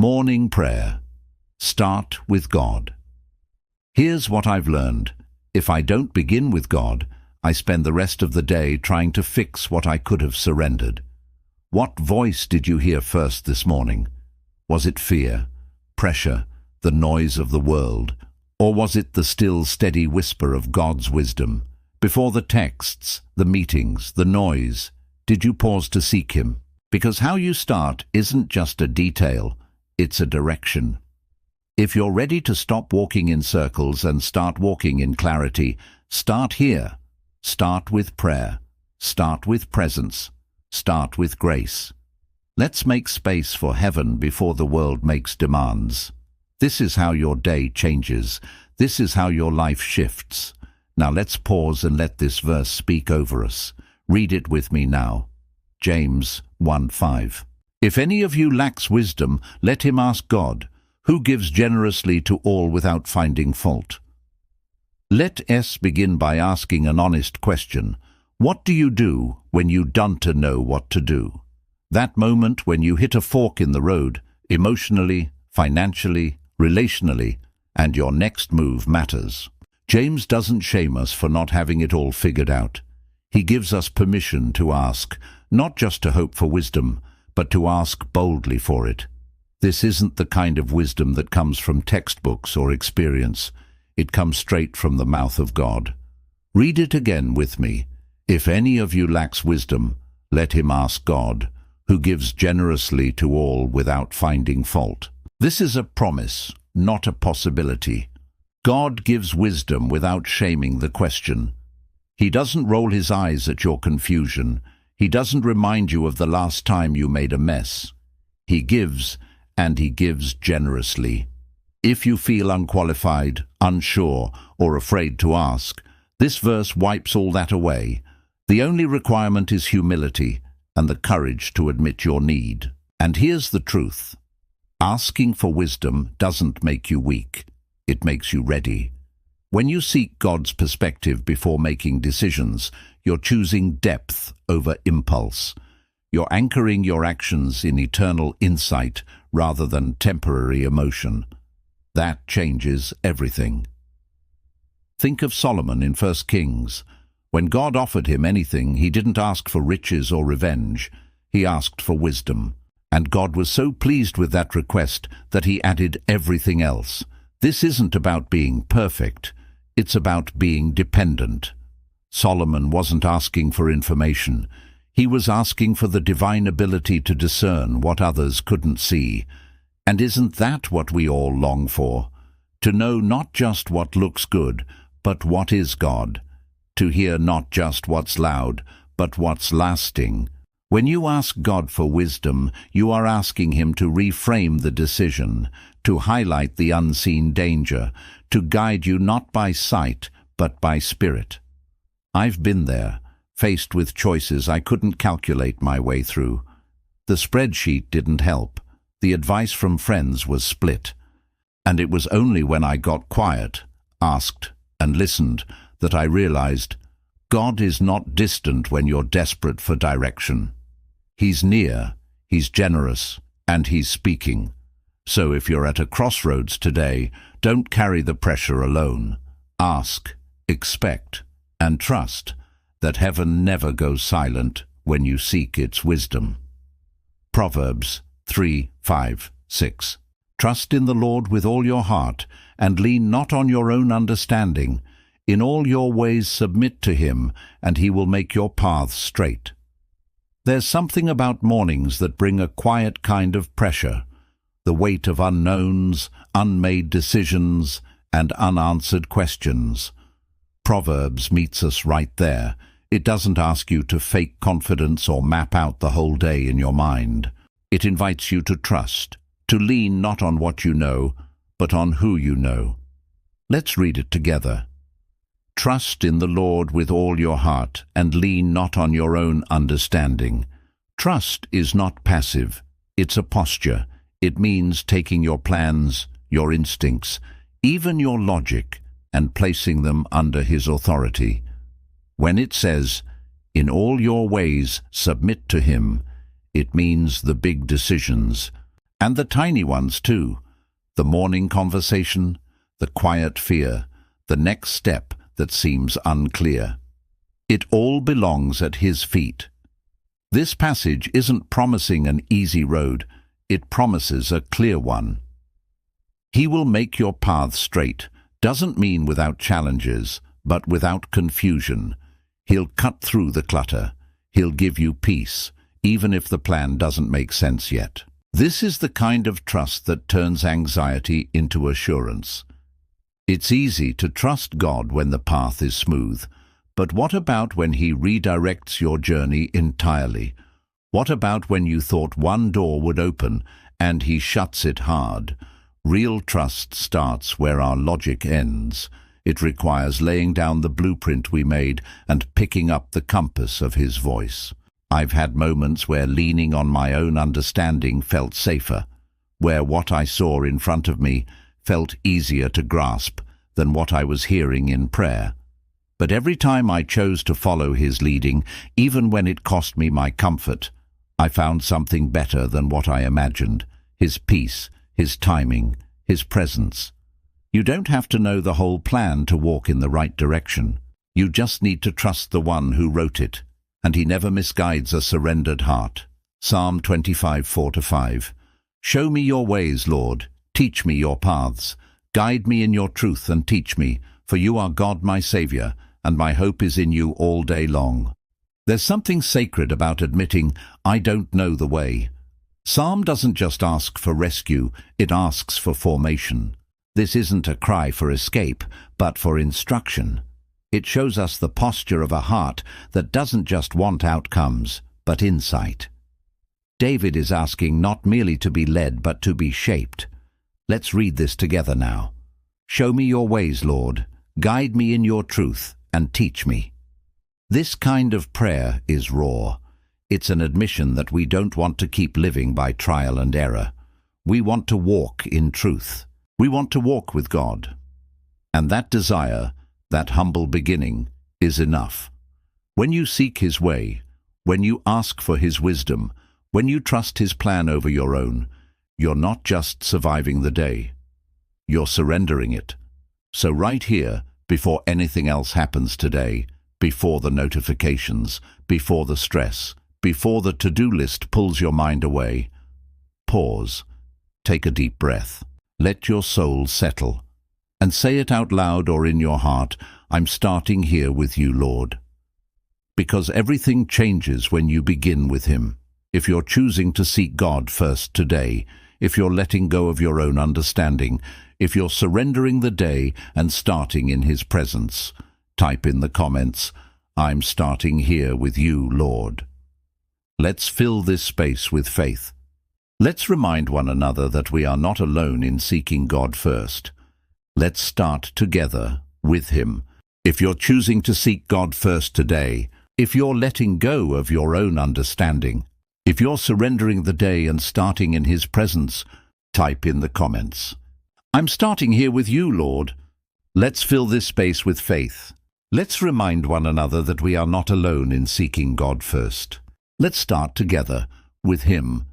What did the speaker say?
Morning prayer. Start with God. Here's what I've learned. If I don't begin with God, I spend the rest of the day trying to fix what I could have surrendered. What voice did you hear first this morning? Was it fear, pressure, the noise of the world? Or was it the still, steady whisper of God's wisdom? Before the texts, the meetings, the noise, did you pause to seek Him? Because how you start isn't just a detail, it's a direction. If you're ready to stop walking in circles and start walking in clarity, start here. Start with prayer. Start with presence. Start with grace. Let's make space for heaven before the world makes demands. This is how your day changes. This is how your life shifts. Now let's pause and let this verse speak over us. Read it with me now. James 1:5. If any of you lacks wisdom, let him ask God, who gives generously to all without finding fault. Let us begin by asking an honest question. What do you do when you don't know what to do? That moment when you hit a fork in the road, emotionally, financially, relationally, and your next move matters. James doesn't shame us for not having it all figured out. He gives us permission to ask, not just to hope for wisdom, but to ask boldly for it. This isn't the kind of wisdom that comes from textbooks or experience. It comes straight from the mouth of God. Read it again with me. If any of you lacks wisdom, let him ask God, who gives generously to all without finding fault. This is a promise, not a possibility. God gives wisdom without shaming the question. He doesn't roll his eyes at your confusion. He doesn't remind you of the last time you made a mess. He gives, and he gives generously. If you feel unqualified, unsure, or afraid to ask, this verse wipes all that away. The only requirement is humility and the courage to admit your need. And here's the truth. Asking for wisdom doesn't make you weak. It makes you ready. When you seek God's perspective before making decisions, you're choosing depth over impulse. You're anchoring your actions in eternal insight rather than temporary emotion. That changes everything. Think of Solomon in 1 Kings. When God offered him anything, he didn't ask for riches or revenge. He asked for wisdom. And God was so pleased with that request that he added everything else. This isn't about being perfect. It's about being dependent. Solomon wasn't asking for information. He was asking for the divine ability to discern what others couldn't see. And isn't that what we all long for? To know not just what looks good, but what is God. To hear not just what's loud, but what's lasting. When you ask God for wisdom, you are asking Him to reframe the decision, to highlight the unseen danger, to guide you not by sight, but by spirit. I've been there, faced with choices I couldn't calculate my way through. The spreadsheet didn't help. The advice from friends was split. And it was only when I got quiet, asked, and listened that I realized God is not distant when you're desperate for direction. He's near, He's generous, and He's speaking. So if you're at a crossroads today, don't carry the pressure alone. Ask, expect, and trust that heaven never goes silent when you seek its wisdom. Proverbs 3:5-6. Trust in the Lord with all your heart, and lean not on your own understanding. In all your ways submit to Him, and He will make your paths straight. There's something about mornings that bring a quiet kind of pressure, the weight of unknowns, unmade decisions, and unanswered questions. Proverbs meets us right there. It doesn't ask you to fake confidence or map out the whole day in your mind. It invites you to trust, to lean not on what you know, but on who you know. Let's read it together. Trust in the Lord with all your heart, and lean not on your own understanding. Trust is not passive. It's a posture. It means taking your plans, your instincts, even your logic, and placing them under His authority. When it says, "In all your ways submit to Him," it means the big decisions, And the tiny ones too. The morning conversation, the quiet fear, the next step that seems unclear. It all belongs at his feet. This passage isn't promising an easy road, it promises a clear one. He will make your path straight doesn't mean without challenges, but without confusion. He'll cut through the clutter. He'll give you peace, even if the plan doesn't make sense yet. This is the kind of trust that turns anxiety into assurance. It's easy to trust God when the path is smooth, but what about when He redirects your journey entirely? What about when you thought one door would open and He shuts it hard? Real trust starts where our logic ends. It requires laying down the blueprint we made and picking up the compass of His voice. I've had moments where leaning on my own understanding felt safer, where what I saw in front of me felt easier to grasp than what I was hearing in prayer. But every time I chose to follow His leading, even when it cost me my comfort, I found something better than what I imagined: His peace, His timing, His presence. You don't have to know the whole plan to walk in the right direction. You just need to trust the one who wrote it, and He never misguides a surrendered heart. Psalm 25:4-5. Show me your ways, Lord. Teach me your paths. Guide me in your truth and teach me, for you are God my Saviour, and my hope is in you all day long. There's something sacred about admitting, I don't know the way. Psalm doesn't just ask for rescue, it asks for formation. This isn't a cry for escape, but for instruction. It shows us the posture of a heart that doesn't just want outcomes, but insight. David is asking not merely to be led, but to be shaped. Let's read this together now. Show me your ways, Lord. Guide me in your truth and teach me. This kind of prayer is raw. It's an admission that we don't want to keep living by trial and error. We want to walk in truth. We want to walk with God. And that desire, that humble beginning, is enough. When you seek His way, when you ask for His wisdom, when you trust His plan over your own, you're not just surviving the day. You're surrendering it. So right here, before anything else happens today, before the notifications, before the stress, before the to-do list pulls your mind away, pause, take a deep breath, let your soul settle, and say it out loud or in your heart, I'm starting here with you, Lord. Because everything changes when you begin with Him. If you're choosing to seek God first today, if you're letting go of your own understanding, if you're surrendering the day and starting in His presence, type in the comments, I'm starting here with you, Lord. Let's fill this space with faith. Let's remind one another that we are not alone in seeking God first. Let's start together with Him. If you're choosing to seek God first today, if you're letting go of your own understanding, if you're surrendering the day and starting in His presence, type in the comments, I'm starting here with you, Lord. Let's fill this space with faith. Let's remind one another that we are not alone in seeking God first. Let's start together with Him,